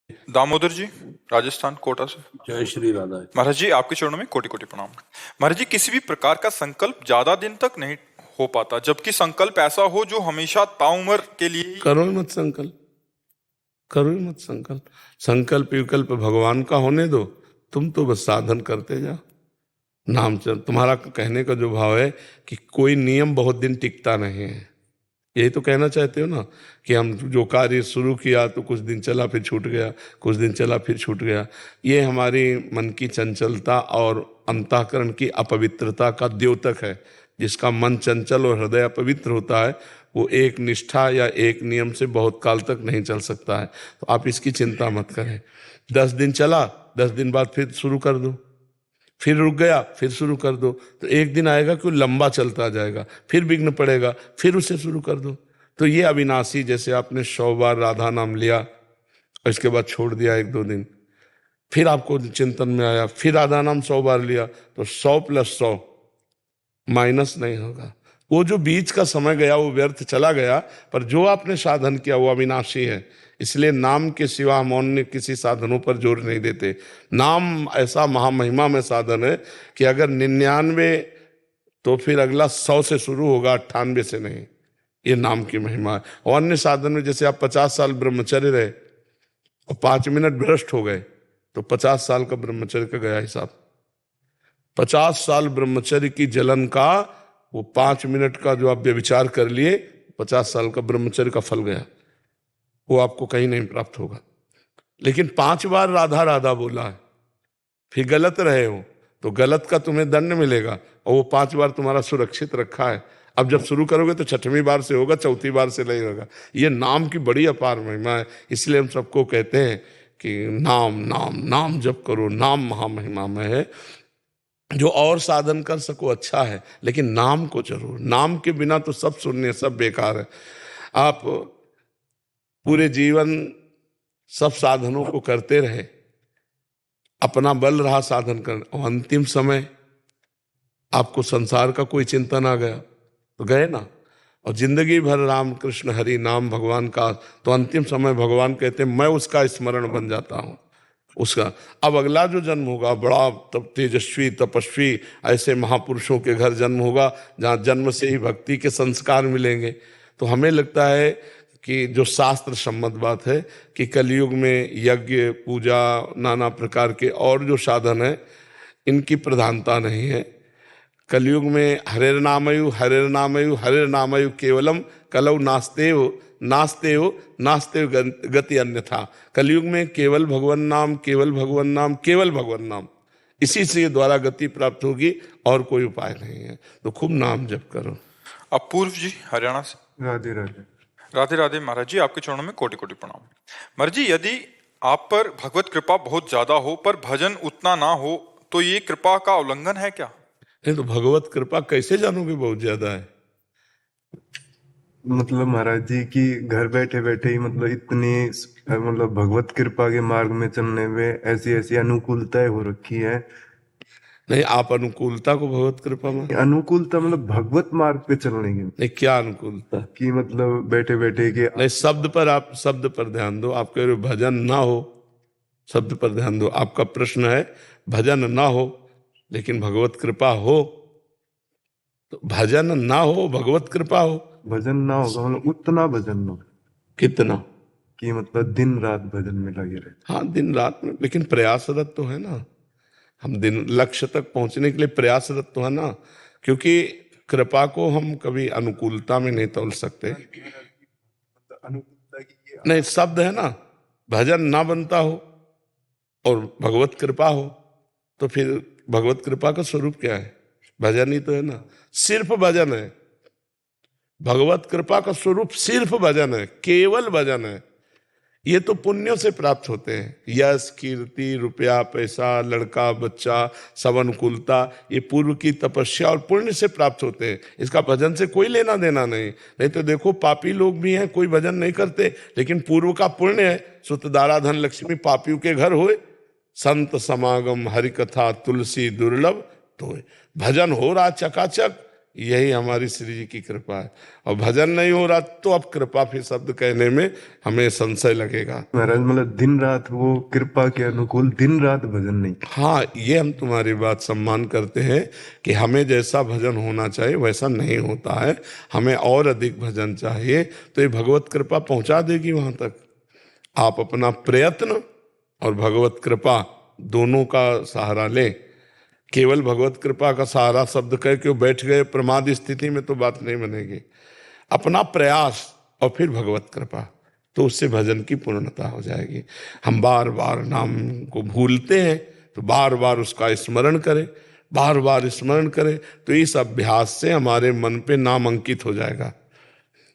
दामोदर जी, राजस्थान कोटा से। जय श्री राधा। महाराज जी, आपके चरणों में कोटि कोटि प्रणाम। महाराज जी, किसी भी प्रकार का संकल्प ज्यादा दिन तक नहीं हो पाता, जबकि संकल्प ऐसा हो जो हमेशा ताउम्र के लिए करो ही मत संकल्प, करो ही मत संकल्प। संकल्प विकल्प भगवान का होने दो, तुम तो बस साधन करते जाओ। नाम चल, तुम्हारा कहने का जो भाव है कि कोई नियम बहुत दिन टिकता नहीं है, यही तो कहना चाहते हो ना, कि हम जो कार्य शुरू किया तो कुछ दिन चला फिर छूट गया, कुछ दिन चला फिर छूट गया। ये हमारी मन की चंचलता और अंतःकरण की अपवित्रता का द्योतक है। जिसका मन चंचल और हृदय अपवित्र होता है, वो एक निष्ठा या एक नियम से बहुत काल तक नहीं चल सकता है। तो आप इसकी चिंता मत करें। 10 दिन चला, 10 दिन बाद फिर शुरू कर दो, फिर रुक गया फिर शुरू कर दो, तो एक दिन आएगा कि लंबा चलता जाएगा, फिर विघ्न पड़ेगा, फिर उसे शुरू कर दो। तो ये अविनाशी, जैसे आपने 100 बार राधा नाम लिया और इसके बाद छोड़ दिया 1-2 दिन, फिर आपको चिंतन में आया, फिर राधा नाम 100 बार लिया, तो 100 + 100 माइनस नहीं होगा। वो जो बीच का समय गया वो व्यर्थ चला गया, पर जो आपने साधन किया वो अविनाशी है। इसलिए नाम के सिवा हम अन्य किसी साधनों पर जोर नहीं देते। नाम ऐसा महामहिमा में साधन है कि अगर 99 तो फिर अगला 100 से शुरू होगा, 98 से नहीं। ये नाम की महिमा है। और अन्य साधन में जैसे आप 50 साल ब्रह्मचर्य रहे और 5 मिनट भ्रष्ट हो गए, तो 50 साल का ब्रह्मचर्य का गया हिसाब। 50 साल ब्रह्मचर्य की जलन का वो 5 मिनट का जो आप व्यभिचार कर लिए, 50 साल का ब्रह्मचर्य का फल गया, वो आपको कहीं नहीं प्राप्त होगा। लेकिन 5 बार राधा राधा बोला है, फिर गलत रहे हो तो गलत का तुम्हें दंड मिलेगा, और वो 5 बार तुम्हारा सुरक्षित रखा है। अब जब शुरू करोगे तो 6वीं बार से होगा, 4थी बार से नहीं होगा। ये नाम की बड़ी अपार महिमा है। इसलिए हम सबको कहते हैं कि नाम नाम नाम जप करो, नाम महामहिमा में है। जो और साधन कर सको अच्छा है, लेकिन नाम को जरूर, नाम के बिना तो सब शून्य, सब बेकार है। आप पूरे जीवन सब साधनों को करते रहे, अपना बल रहा साधन कर, और अंतिम समय आपको संसार का कोई चिंतन आ गया तो गए ना। और जिंदगी भर राम कृष्ण हरि नाम भगवान का, तो अंतिम समय भगवान कहते हैं मैं उसका स्मरण बन जाता हूं उसका। अब अगला जो जन्म होगा बड़ा तब तेजस्वी तपस्वी ऐसे महापुरुषों के घर जन्म होगा, जहाँ जन्म से ही भक्ति के संस्कार मिलेंगे। तो हमें लगता है कि जो शास्त्र सम्मत बात है कि कलयुग में यज्ञ पूजा नाना प्रकार के और जो साधन है, इनकी प्रधानता नहीं है। कलयुग में हरेर नामयु हरेर नामयु हरेर नामयु केवलम कलौ नास्तेव नास्तेव नास्तेव गति अन्यथा। कलयुग में केवल भगवान नाम, केवल भगवान नाम, केवल भगवान नाम, इसी से द्वारा गति प्राप्त होगी, और कोई उपाय नहीं है। तो खूब नाम जप करो। अपूर्व जी, हरियाणा से। राधे राधे। राधे राधे महाराज जी, आपके चरणों में कोटि कोटि प्रणाम। महाराज जी, यदि आप पर भगवत कृपा बहुत ज्यादा हो पर भजन उतना ना हो, तो ये कृपा का उल्लंघन है क्या? नहीं तो भगवत कृपा कैसे जानोगे बहुत ज्यादा है? मतलब महाराज जी की घर बैठे बैठे ही मतलब इतनी मतलब भगवत कृपा के मार्ग में चलने में ऐसी ऐसी अनुकूलताएं हो रखी है। नहीं, आप अनुकूलता को भगवत कृपा में, अनुकूलता मतलब भगवत मार्ग पे चलने की, नहीं क्या अनुकूलता कि मतलब बैठे बैठे के नहीं, शब्द पर, आप शब्द पर ध्यान दो। आप कह रहे हो भजन ना हो, शब्द पर ध्यान दो। आपका प्रश्न है भजन ना हो लेकिन भगवत कृपा हो, तो भजन ना हो भगवत कृपा हो। भजन ना होगा मतलब उतना भजन ना हो कितना? कि मतलब दिन रात भजन में लगे रहे। हाँ दिन रात में, लेकिन प्रयासरत तो है ना। हम दिन लक्ष्य तक पहुंचने के लिए प्रयासरत तो है ना, क्योंकि कृपा को हम कभी अनुकूलता में नहीं तोल सकते। अनुकूलता की ये नहीं, शब्द है ना, भजन ना बनता हो और भगवत कृपा हो, तो फिर भगवत कृपा का स्वरूप क्या है? भजन ही तो है ना, सिर्फ भजन है। भगवत कृपा का स्वरूप सिर्फ भजन है, केवल भजन है। ये तो पुण्यों से प्राप्त होते हैं, यश कीर्ति रुपया पैसा लड़का बच्चा सब अनुकूलता, ये पूर्व की तपस्या और पुण्य से प्राप्त होते हैं। इसका भजन से कोई लेना देना नहीं। नहीं तो देखो पापी लोग भी हैं, कोई भजन नहीं करते, लेकिन पूर्व का पुण्य है। सुतदारा धन लक्ष्मी पापियों के घर होए, संत समागम हरि कथा तुलसी दुर्लभ तो भजन हो रहा चकाचक, यही हमारी श्री जी की कृपा है। और भजन नहीं हो रहा तो अब कृपा फिर शब्द कहने में हमें संशय लगेगा। महाराज मतलब दिन रात वो कृपा के अनुकूल दिन रात भजन नहीं। हाँ, ये हम तुम्हारी बात सम्मान करते हैं कि हमें जैसा भजन होना चाहिए वैसा नहीं होता है, हमें और अधिक भजन चाहिए, तो ये भगवत कृपा पहुंचा देगी वहां तक। आप अपना प्रयत्न और भगवत कृपा दोनों का सहारा लें। केवल भगवत कृपा का सहारा शब्द कह के बैठ गए प्रमाद स्थिति में तो बात नहीं बनेगी। अपना प्रयास और फिर भगवत कृपा, तो उससे भजन की पूर्णता हो जाएगी। हम बार बार नाम को भूलते हैं, तो बार बार उसका स्मरण करें, बार बार स्मरण करें, तो इस अभ्यास से हमारे मन पे नाम अंकित हो जाएगा।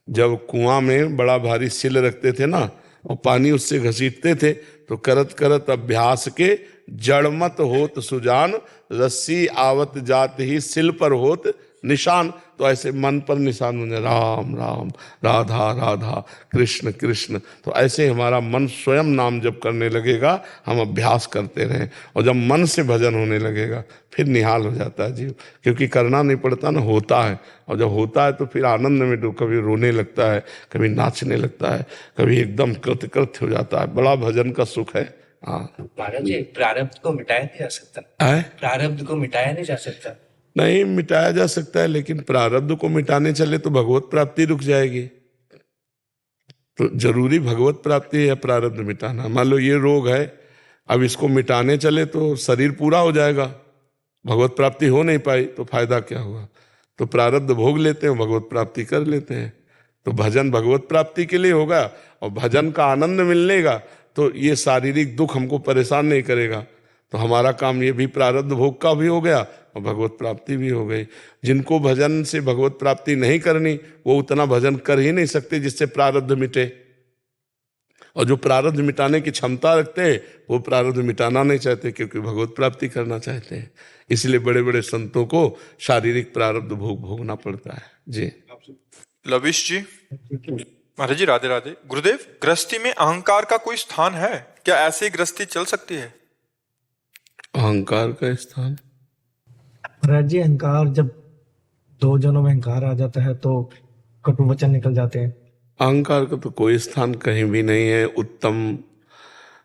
जब कुआं में बड़ा भारी सिल रखते थे ना और पानी उससे घसीटते थे, तो करत करत अभ्यास के जड़मत होत सुजान, रस्सी आवत जात ही सिल पर होत निशान। तो ऐसे मन पर निशान हो जाए, राम राम, राधा राधा, कृष्ण कृष्ण। तो ऐसे हमारा मन स्वयं नाम जप करने लगेगा, हम अभ्यास करते रहें, और जब मन से भजन होने लगेगा फिर निहाल हो जाता है जीव, क्योंकि करना नहीं पड़ता ना, होता है। और जब होता है तो फिर आनंद में तो कभी रोने लगता है, कभी नाचने लगता है, कभी एकदम कृतकृत्य हो जाता है। बड़ा भजन का सुख है। हाँ महाराज जी, प्रारब्ध को मिटाया नहीं जा सकता। है? प्रारब्ध को मिटाया नहीं जा सकता। नहीं मिटाया जा सकता है, लेकिन प्रारब्ध को मिटाने चले तो भगवत प्राप्ति रुक जाएगी। तो जरूरी भगवत प्राप्ति है या प्रारब्ध मिटाना? मान लो ये रोग है, अब इसको मिटाने चले तो शरीर पूरा हो जाएगा, भगवत प्राप्ति हो नहीं पाई तो फायदा क्या हुआ? तो प्रारब्ध भोग लेते हैं, भगवत प्राप्ति कर लेते हैं। तो भजन भगवत प्राप्ति के लिए होगा, और भजन का आनंद मिलनेगा तो ये शारीरिक दुख हमको परेशान नहीं करेगा। तो हमारा काम ये भी प्रारब्ध भोग का भी हो गया और भगवत प्राप्ति भी हो गई। जिनको भजन से भगवत प्राप्ति नहीं करनी, वो उतना भजन कर ही नहीं सकते जिससे प्रारब्ध मिटे। और जो प्रारब्ध मिटाने की क्षमता रखते हैं वो प्रारब्ध मिटाना नहीं चाहते, क्योंकि भगवत प्राप्ति करना चाहते हैं। इसलिए बड़े बड़े संतों को शारीरिक प्रारब्ध भोग भोगना पड़ता है। जी लविश जी, महाराज जी राधे राधे। गुरुदेव, गृहस्थी में अहंकार का कोई स्थान है क्या? ऐसे ही गृहस्थी चल सकती है? अहंकार का स्थान? महाराज जी, अहंकार जब दो जनों में अहंकार आ जाता है तो कटु वचन निकल जाते हैं। अहंकार का तो कोई स्थान कहीं भी नहीं है। उत्तम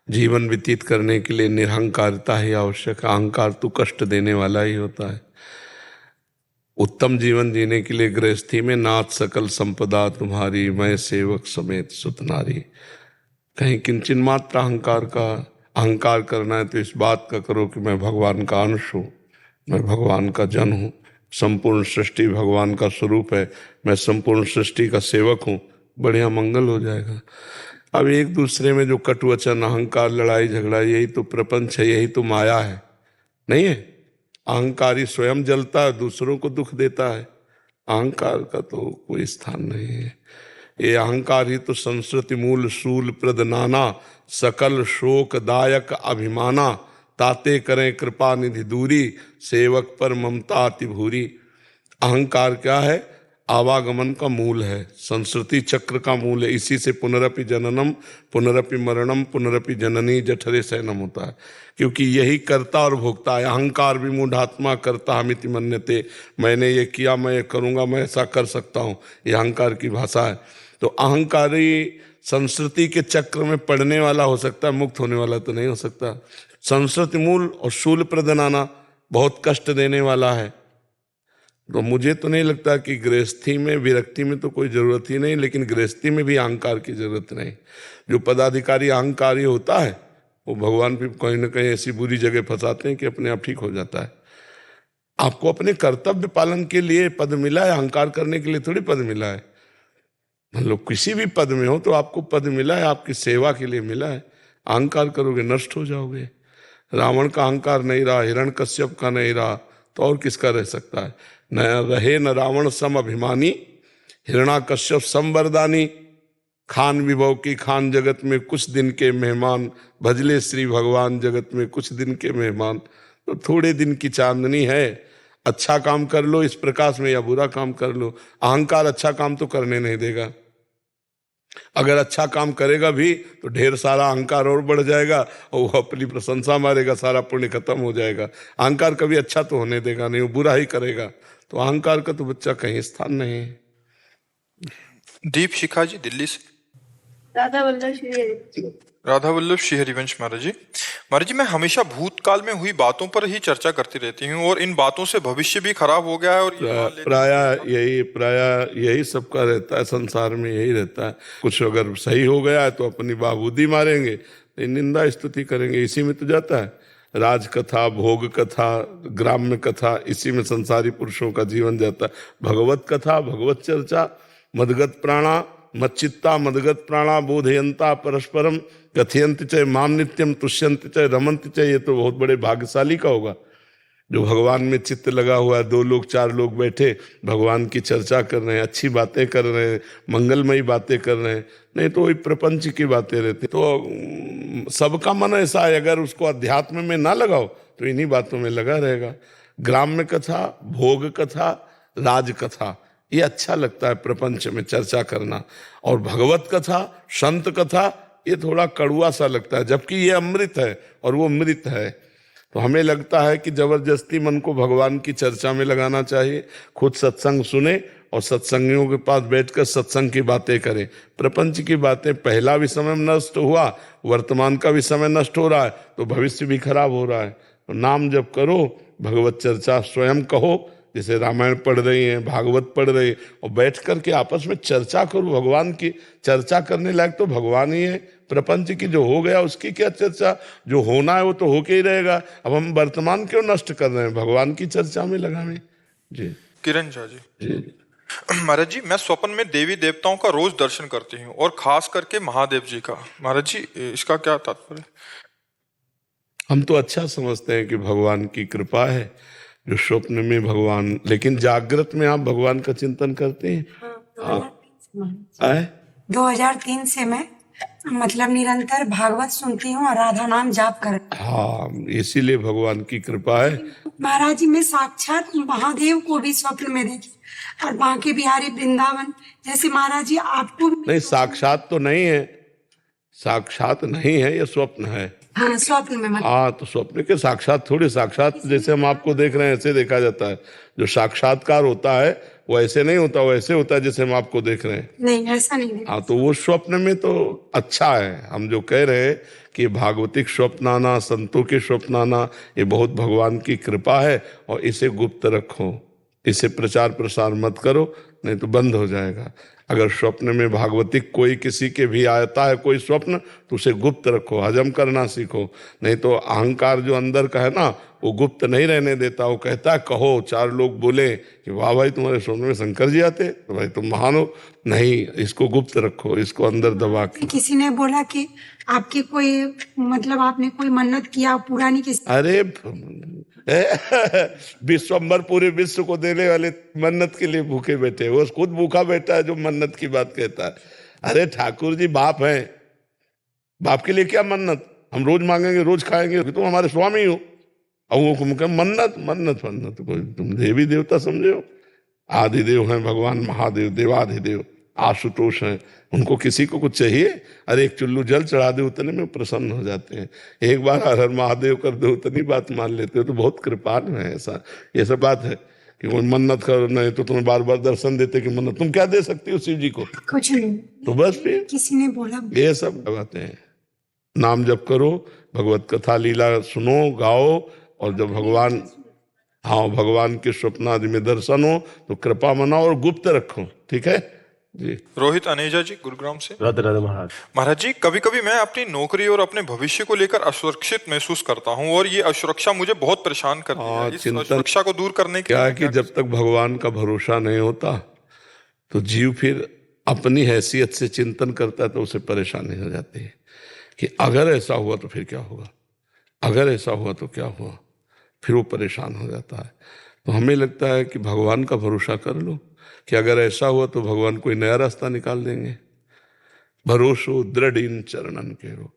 जीवन व्यतीत करने के लिए निरहंकारता ही आवश्यक है। अहंकार तो कष्ट देने वाला ही होता है। उत्तम जीवन जीने के लिए गृहस्थी में नाथ सकल संपदा तुम्हारी, मैं सेवक समेत सुत नारी। कहीं किंचन मात्र अहंकार करना है तो इस बात का करो कि मैं भगवान का अंश हूँ, मैं भगवान का जन हूँ, संपूर्ण सृष्टि भगवान का स्वरूप है, मैं संपूर्ण सृष्टि का सेवक हूँ। बढ़िया मंगल हो जाएगा। अब एक दूसरे में जो कटुवचन, अहंकार, लड़ाई झगड़ा, यही तो प्रपंच है, यही तो माया है, नहीं है? अहंकारी स्वयं जलता है, दूसरों को दुख देता है। अहंकार का तो कोई स्थान नहीं है। ये अहंकार ही तो संस्कृति मूल शूल प्रद नाना, सकल शोक दायक अभिमाना, ताते करें कृपा निधि दूरी, सेवक पर ममता अति भूरी। अहंकार क्या है? आवागमन का मूल है, संस्कृति चक्र का मूल है। इसी से पुनरपि जननम पुनरपि मरणम पुनरपि जननी जठरे शयनम होता है, क्योंकि यही कर्ता और भोक्ता है। अहंकार भी मूढ़ात्मा कर्ता हमिति मन्यते, मैंने ये किया, मैं ये करूँगा, मैं ऐसा कर सकता हूँ, ये अहंकार की भाषा है। तो अहंकारी संस्कृति के चक्र में पड़ने वाला हो सकता है, मुक्त होने वाला तो नहीं हो सकता। संस्कृति मूल और शूल प्रदनाना बहुत कष्ट देने वाला है। तो मुझे तो नहीं लगता कि गृहस्थी में, विरक्ति में तो कोई जरूरत ही नहीं, लेकिन गृहस्थी में भी अहंकार की जरूरत नहीं। जो पदाधिकारी अहंकारी होता है वो भगवान भी कहीं ना कहीं ऐसी बुरी जगह फंसाते हैं कि अपने आप ठीक हो जाता है। आपको अपने कर्तव्य पालन के लिए पद मिला है, अहंकार करने के लिए थोड़ी पद मिला है। मतलब किसी भी पद में हो तो आपको पद मिला है, आपकी सेवा के लिए मिला है। अहंकार करोगे नष्ट हो जाओगे। रावण का अहंकार नहीं रहा, हिरण्यकश्यप का नहीं रहा, तो और किसका रह सकता है? न रहे न रावण सम अभिमानी, हिरण्यकश्यप सम वरदानी। खान विभव की खान जगत में कुछ दिन के मेहमान, भजले श्री भगवान जगत में कुछ दिन के मेहमान। तो थोड़े दिन की चांदनी है, अच्छा काम कर लो इस प्रकाश में या बुरा काम कर लो। अहंकार अच्छा काम तो करने नहीं देगा। अगर अच्छा काम करेगा भी तो ढेर सारा अहंकार और बढ़ जाएगा और वो अपनी प्रशंसा मारेगा, सारा पुण्य खत्म हो जाएगा। अहंकार कभी अच्छा तो होने देगा नहीं, वो बुरा ही करेगा। तो अहंकार का तो बच्चा कहीं स्थान नहीं है। दीप शिखा जी दिल्ली से। राधा वल्लभ श्री हरिवंश महाराज जी। महाराज जी, मैं हमेशा भूतकाल में हुई बातों पर ही चर्चा करती रहती हूँ और इन बातों से भविष्य भी खराब हो गया है। और ये मान लेते प्राय यही सबका रहता है, संसार में यही रहता है। कुछ अगर सही हो गया है तो अपनी बाबूदी मारेंगे, निंदा स्तुति करेंगे, इसी में तो जाता है। राज कथा, भोग कथा, ग्राम्य कथा, इसी में संसारी पुरुषों का जीवन जाता है। भगवत कथा, भगवत चर्चा, मदगत प्राणा मच्चित्ता मदगत प्राणा बोधयंता परस्परम कथयंत च माम नित्यम तुष्यंत च रमंत च। ये तो बहुत बड़े भाग्यशाली का होगा जो भगवान में चित्त लगा हुआ है। 2 लोग 4 लोग बैठे भगवान की चर्चा कर रहे हैं, अच्छी बातें कर रहे हैं, मंगलमयी बातें कर रहे हैं। नहीं तो वही प्रपंच की बातें रहती। तो सबका मन ऐसा है, अगर उसको अध्यात्म में ना लगाओ तो इन्हीं बातों में लगा रहेगा। ग्राम्य कथा, भोग कथा, राज कथा, ये अच्छा लगता है प्रपंच में चर्चा करना। और भगवत कथा, संत कथा, ये थोड़ा कड़ुआ सा लगता है, जबकि ये अमृत है और वो मृत है। तो हमें लगता है कि जबरदस्ती मन को भगवान की चर्चा में लगाना चाहिए। खुद सत्संग सुने और सत्संगियों के पास बैठकर सत्संग की बातें करें। प्रपंच की बातें, पहला भी समय नष्ट हुआ, वर्तमान का भी समय नष्ट हो रहा है, तो भविष्य भी खराब हो रहा है। तो नाम जप करो, भगवत चर्चा स्वयं कहो, जैसे रामायण पढ़ रही हैं, भागवत पढ़ रही हैं, और बैठ करके आपस में चर्चा करो। भगवान की चर्चा करने लायक तो भगवान ही है। प्रपंच की जो हो गया उसकी क्या चर्चा, जो होना है वो तो होके ही रहेगा। अब हम वर्तमान क्यों नष्ट कर रहे हैं, भगवान की चर्चा में लगावे। जी किरण झा जी। जी। महाराज जी, मैं स्वप्न में देवी देवताओं का रोज दर्शन करती हूँ और खास करके महादेव जी का। महाराज जी, इसका क्या तात्पर्य? हम तो अच्छा समझते हैं कि भगवान की कृपा है जो स्वप्न में भगवान, लेकिन जागृत में आप भगवान का चिंतन करते हैं? हाँ, 2003 से मैं मतलब निरंतर भागवत सुनती हूँ और राधा नाम जाप कर। हाँ, इसीलिए भगवान की कृपा है। महाराज जी, मैं साक्षात महादेव को भी स्वप्न में देखी और बांके बिहारी वृंदावन। जैसे महाराज जी आपको नहीं, साक्षात तो नहीं है, साक्षात नहीं है, ये स्वप्न है। हाँ, स्वप्न में मतलब। हाँ, तो स्वप्न के साक्षात थोड़ी, साक्षात जैसे हम आपको देख रहे हैं ऐसे देखा जाता है। जो साक्षात्कार होता है वो ऐसे नहीं होता, वो ऐसे होता है जैसे हम आपको देख रहे हैं। नहीं, ऐसा नहीं है। हाँ, तो वो स्वप्न में तो अच्छा है। हम जो कह रहे हैं कि भागवतिक स्वप्न आना, संतों के स्वप्न आना, ये बहुत भगवान की कृपा है। और इसे गुप्त रखो, इसे प्रचार प्रसार मत करो, नहीं तो बंद हो जाएगा। अगर स्वप्न में भागवतिक कोई किसी के भी आता है कोई स्वप्न, तो उसे गुप्त रखो, हजम करना सीखो। नहीं तो अहंकार जो अंदर का है ना, वो गुप्त नहीं रहने देता। वो कहता है कहो, 4 लोग बोले कि वाह भाई तुम्हारे स्वप्न में शंकर जी आते, तो भाई तुम महान हो। नहीं, इसको गुप्त रखो, इसको अंदर दबा के। किसी ने बोला कि आपकी कोई मतलब आपने कोई मन्नत किया पूरा नहीं किसी। अरे विश्वम्भर पूरे विश्व को देने वाले मन्नत के लिए भूखे बैठे, वो खुद भूखा बैठा है जो मन्नत की बात कहता है। अरे ठाकुर जी बाप हैं, बाप के लिए क्या मन्नत, हम रोज मांगेंगे रोज खाएंगे, तुम हमारे स्वामी हो। और वो मन्नत मन्नत मन्नत, कोई तुम देवी देवता समझे हो? आदिदेव हैं भगवान महादेव, देवाधिदेव आशुतोष हैं, उनको किसी को कुछ चाहिए? अरे एक चुल्लू जल चढ़ा दे, उतने में प्रसन्न हो जाते हैं। एक बार हर हर महादेव कर दो, उतनी बात मान लेते हो, तो बहुत कृपाल है। ऐसा ये सब बात है कि कोई मन्नत कर, नहीं तो तुम्हें बार बार दर्शन देते कि मन्नत, तुम क्या दे सकती हो शिव जी को? कुछ नहीं, तो बस फिर किसी ने बोला। ये सब बातें हैं। नाम जप करो, भगवत कथा लीला सुनो, गाओ, और जब भगवान, हाँ, भगवान के स्वप्न आदि में दर्शन हो तो कृपा मनाओ और गुप्त रखो। ठीक है जी। रोहित अनेजा जी गुरुग्राम से। राधे राधे महाराज। महाराज जी, कभी कभी मैं अपनी नौकरी और अपने भविष्य को लेकर असुरक्षित महसूस करता हूँ और ये असुरक्षा मुझे बहुत परेशान करती है। इस असुरक्षा को दूर करने के क्या है कि जब तक भगवान का भरोसा नहीं होता तो जीव फिर अपनी हैसियत से चिंतन करता है, तो उसे परेशानी हो जाती है कि अगर ऐसा हुआ तो फिर क्या होगा, अगर ऐसा हुआ तो क्या हुआ, फिर वो परेशान हो जाता है। तो हमें लगता है कि भगवान का भरोसा कर लो कि अगर ऐसा हुआ तो भगवान कोई नया रास्ता निकाल देंगे। भरोसो दृढ़ इन चरणन के हो,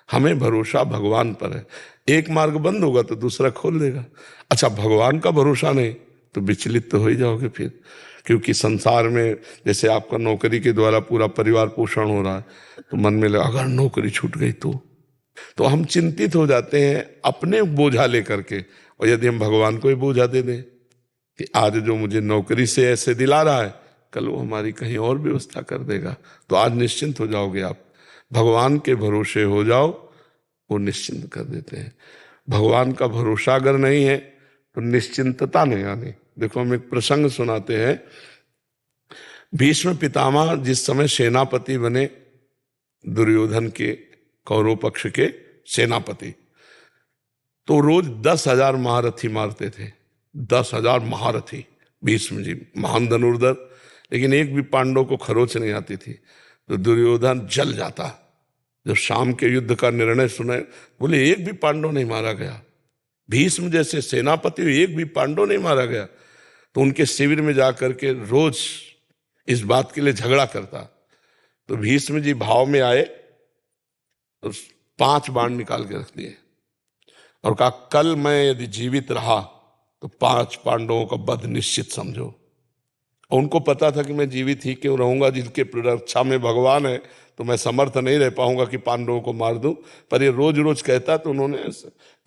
हमें भरोसा भगवान पर है। एक मार्ग बंद होगा तो दूसरा खोल देगा। अच्छा, भगवान का भरोसा नहीं तो विचलित तो हो ही जाओगे फिर, क्योंकि संसार में जैसे आपका नौकरी के द्वारा पूरा परिवार पोषण हो रहा है, तो मन में लगा अगर नौकरी छूट गई तो हम चिंतित हो जाते हैं अपने बोझा लेकर के। और यदि हम भगवान को ही बोझा दे दें कि आज जो मुझे नौकरी से ऐसे दिला रहा है, कल वो हमारी कहीं और व्यवस्था कर देगा, तो आज निश्चिंत हो जाओगे आप। भगवान के भरोसे हो जाओ, वो निश्चिंत कर देते हैं। भगवान का भरोसा अगर नहीं है तो निश्चिंतता नहीं आनी। देखो, हम एक प्रसंग सुनाते हैं। भीष्म पितामह जिस समय सेनापति बने, दुर्योधन के कौरव पक्ष के सेनापति, तो रोज 10,000 महारथी मारते थे। 10,000 महारथी भीष्म जी, महान धनुर्धर, लेकिन एक भी पांडव को खरोच नहीं आती थी। तो दुर्योधन जल जाता जब शाम के युद्ध का निर्णय सुने, बोले एक भी पांडव नहीं मारा गया। भीष्म जैसे सेनापति, एक भी पांडव नहीं मारा गया। तो उनके शिविर में जाकर के रोज इस बात के लिए झगड़ा करता। तो भीष्म जी भाव में आए, तो 5 बाण निकाल के रख दिए और कहा कल मैं यदि जीवित रहा तो 5 पांडवों का वध निश्चित समझो। और उनको पता था कि मैं जीवित ही क्यों रहूंगा, जिनके रक्षा में भगवान है, तो मैं समर्थ नहीं रह पाऊंगा कि पांडवों को मार दूं। पर ये रोज रोज कहता, तो उन्होंने,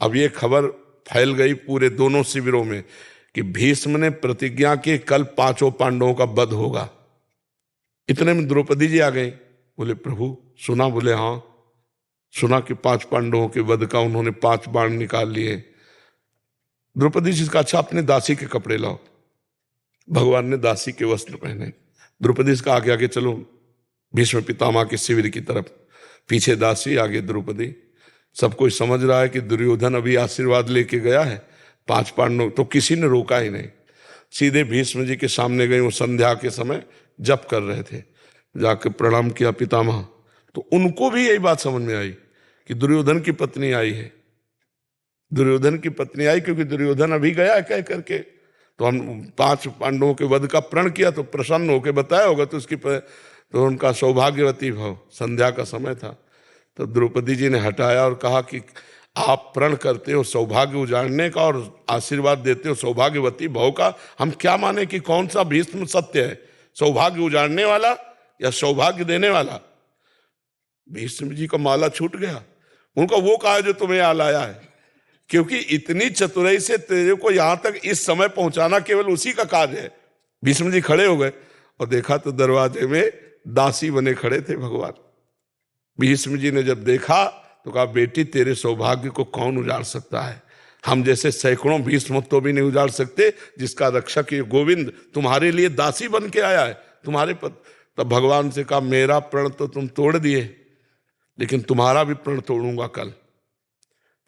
अब ये खबर फैल गई पूरे दोनों शिविरों में कि भीष्म ने प्रतिज्ञा की कल 5 पांडवों का वध होगा। इतने में द्रौपदी जी आ गई। बोले प्रभु सुना? बोले हाँ सुना कि 5 पांडवों के वध का उन्होंने 5 बाण निकाल लिए। द्रौपदी जी का अच्छा अपने दासी के कपड़े लाओ। भगवान ने दासी के वस्त्र पहने। द्रौपदी का आगे आगे चलो भीष्म पितामह के शिविर की तरफ, पीछे दासी आगे द्रौपदी। सब कोई समझ रहा है कि दुर्योधन अभी आशीर्वाद लेके गया है, 5 पांडव, तो किसी ने रोका ही नहीं। सीधे भीष्म जी के सामने गए। वो संध्या के समय जप कर रहे थे, जाके प्रणाम किया पितामह। तो उनको भी यही बात समझ में आई कि दुर्योधन की पत्नी आई है। दुर्योधन की पत्नी आई क्योंकि दुर्योधन अभी गया है कह करके। तो हम 5 पांडवों के वध का प्रण किया, तो प्रसन्न होकर बताया होगा, तो उसकी तो उनका सौभाग्यवती भाव। संध्या का समय था, तो द्रौपदी जी ने हटाया और कहा कि आप प्रण करते हो सौभाग्य उजाड़ने का और आशीर्वाद देते हो सौभाग्यवती भाव का, हम क्या माने कि कौन सा भीष्म सत्य है, सौभाग्य उजाड़ने वाला या सौभाग्य देने वाला? भीष्म जी का माला छूट गया। उनका वो कहा जो तुम्हें यहाँ लाया है, क्योंकि इतनी चतुराई से तेरे को यहां तक इस समय पहुंचाना केवल उसी का कार्य है। भीष्म जी खड़े हो गए और देखा तो दरवाजे में दासी बने खड़े थे भगवान। भीष्म जी ने जब देखा तो कहा बेटी तेरे सौभाग्य को कौन उजाड़ सकता है? हम जैसे सैकड़ों भीष्म तो भी नहीं उजाड़ सकते, जिसका रक्षक ये गोविंद तुम्हारे लिए दासी बन के आया है तुम्हारे पद। तब भगवान से कहा मेरा प्रण तो तुम तोड़ दिए, लेकिन तुम्हारा भी प्रण तोड़ूंगा कल।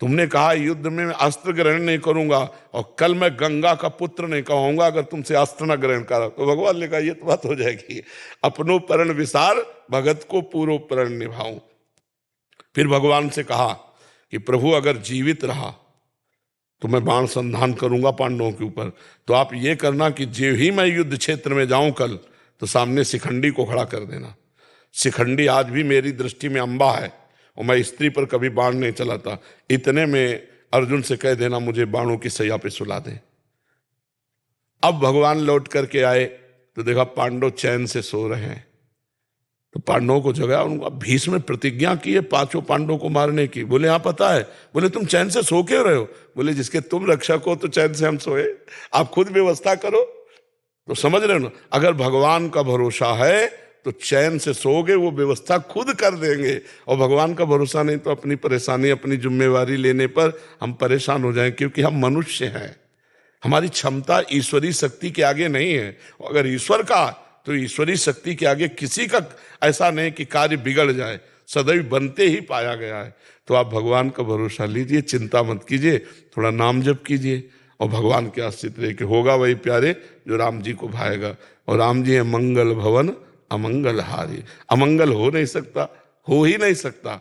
तुमने कहा युद्ध में मैं अस्त्र ग्रहण नहीं करूंगा, और कल मैं गंगा का पुत्र नहीं कहूंगा अगर तुमसे अस्त्र न ग्रहण करा। तो भगवान ने कहा ये तो बात हो जाएगी, अपनो परण विसार भगत को पूर्व परण निभाऊं। फिर भगवान से कहा कि प्रभु अगर जीवित रहा तो मैं बाण संधान करूंगा पांडवों के ऊपर। तो आप ये करना कि जो ही मैं युद्ध क्षेत्र में जाऊं कल, तो सामने शिखंडी को खड़ा कर देना। शिखंडी आज भी मेरी दृष्टि में अंबा है, और मैं स्त्री पर कभी बाण नहीं चलाता। इतने में अर्जुन से कह देना मुझे बाणों की सैया पे सुला दे। अब भगवान लौट करके आए तो देखा पांडव चैन से सो रहे हैं। तो पांडवों को जगाया, उनको भीष्म प्रतिज्ञा की है 5 पांडवों को मारने की। बोले हाँ पता है। बोले तुम चैन से सो क्यों रहे हो? बोले जिसके तुम रक्षक हो तो चैन से हम सोए, आप खुद व्यवस्था करो। तो समझ रहे हो ना, अगर भगवान का भरोसा है तो चैन से सोओगे, वो व्यवस्था खुद कर देंगे। और भगवान का भरोसा नहीं तो अपनी परेशानी अपनी जिम्मेवारी लेने पर हम परेशान हो जाएं, क्योंकि हम मनुष्य हैं। हमारी क्षमता ईश्वरीय शक्ति के आगे नहीं है। अगर ईश्वर का तो ईश्वरीय शक्ति के आगे किसी का ऐसा नहीं कि कार्य बिगड़ जाए, सदैव बनते ही पाया गया है। तो आप भगवान का भरोसा लीजिए, चिंता मत कीजिए, थोड़ा नाम जप कीजिए और भगवान के आश्रित रहे कि होगा वही प्यारे जो राम जी को भाएगा। और राम जी है मंगल भवन अमंगल हारी। अमंगल हो नहीं सकता, हो ही नहीं सकता।